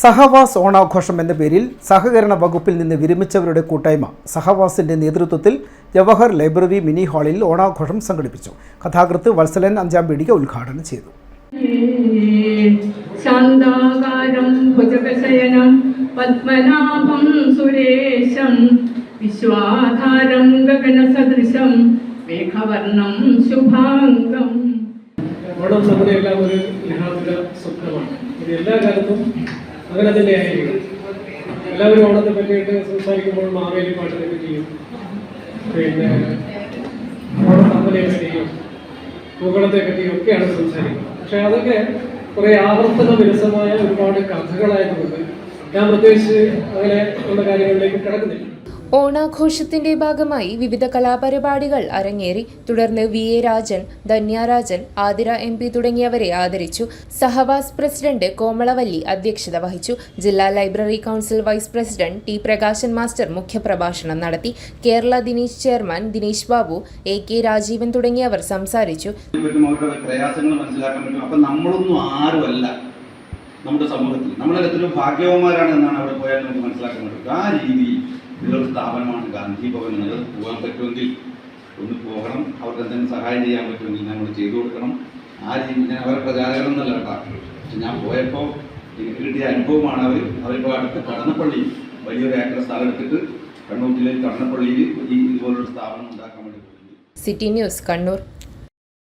സഹവാസ് ഓണാഘോഷം എന്ന പേരിൽ സഹകരണ വകുപ്പിൽ നിന്ന് വിരമിച്ചവരുടെ കൂട്ടായ്മ സഹവാസിന്റെ നേതൃത്വത്തിൽ ജവഹർ ലൈബ്രറി മിനി ഹാളിൽ ഓണാഘോഷം സംഘടിപ്പിച്ചു. കഥാകൃത്ത് വത്സലൻ അഞ്ചാംപീടിക ഉദ്ഘാടനം ചെയ്തു. ശാന്താകാരം ഭുജഗശയനം പത്മനാഭം സുരേശം വിശ്വാധാരം ഗഗനസദൃശം മേഘവർണം ശുഭാംഗം. ഓണം നമ്മുടെ എല്ലാം ഒരു യഥാർത്ഥ സ്വപ്നമാണ്. ഇത് എല്ലാ കാലത്തും അങ്ങനെ തന്നെയായിരിക്കും. എല്ലാവരും ഓണത്തെ പറ്റിയിട്ട് സംസാരിക്കുമ്പോൾ മാവേലി പാട്ടിനെ പറ്റിയും പിന്നെ ഓണത്തമ്മനെ പറ്റിയും പൂക്കളത്തെ പറ്റിയും ഒക്കെയാണ് സംസാരിക്കുന്നത്. പക്ഷെ അതൊക്കെ കുറേ ആവർത്തന വിരസമായ ഒരുപാട് കഥകളായതുകൊണ്ട് ഞാൻ പ്രത്യേകിച്ച് അങ്ങനെ ഉള്ള കാര്യങ്ങളിലേക്ക് കിടക്കുന്നില്ല. ഓണാഘോഷത്തിന്റെ ഭാഗമായി വിവിധ കലാപരിപാടികൾ അരങ്ങേറി. തുടർന്ന് VA രാജൻ, ധന്യാരാജൻ, ആതിര MP തുടങ്ങിയവരെ ആദരിച്ചു. സഹവാസ് പ്രസിഡന്റ് കോമളവല്ലി അധ്യക്ഷത വഹിച്ചു. ജില്ലാ library council vice president T Prakashan master മുഖ്യപ്രഭാഷണം നടത്തി. കേരള ദിനീഷ് ചെയർമാൻ ദിനേശ് ബാബു, AK രാജീവൻ തുടങ്ങിയവർ സംസാരിച്ചു. നമ്മുടെ സമൂഹത്തിൽ നമ്മളെല്ലാത്തിലും ഭാഗ്യവന്മാരാണ് എന്നാണ് അവിടെ പോയാൽ നമുക്ക് മനസ്സിലാക്കാൻ പറ്റും. ആ രീതിയിൽ ഇതിലൊരു സ്ഥാപനമാണ് ഗാന്ധി ഭവൻ എന്നത്. പോകാൻ പറ്റുമെങ്കിൽ ഒന്ന് പോകണം, അവർക്ക് എന്തെങ്കിലും സഹായം ചെയ്യാൻ പറ്റുമെങ്കിൽ നമ്മൾ ചെയ്തു കൊടുക്കണം. ആ രീതി ഞാൻ അവരെ പ്രചാരകരം എന്നല്ല കേട്ടോ. പക്ഷെ ഞാൻ പോയപ്പോൾ എനിക്ക് കിട്ടിയ അനുഭവമാണ്. അവരിപ്പോൾ അടുത്ത് കടന്നപ്പള്ളി വലിയൊരു ഏക്കർ സ്ഥലം എടുത്തിട്ട് കണ്ണൂർ ജില്ലയിൽ കടന്നപ്പള്ളിയിൽ ഇതുപോലൊരു സ്ഥാപനം ഉണ്ടാക്കാൻ വേണ്ടി. City news, Kannur.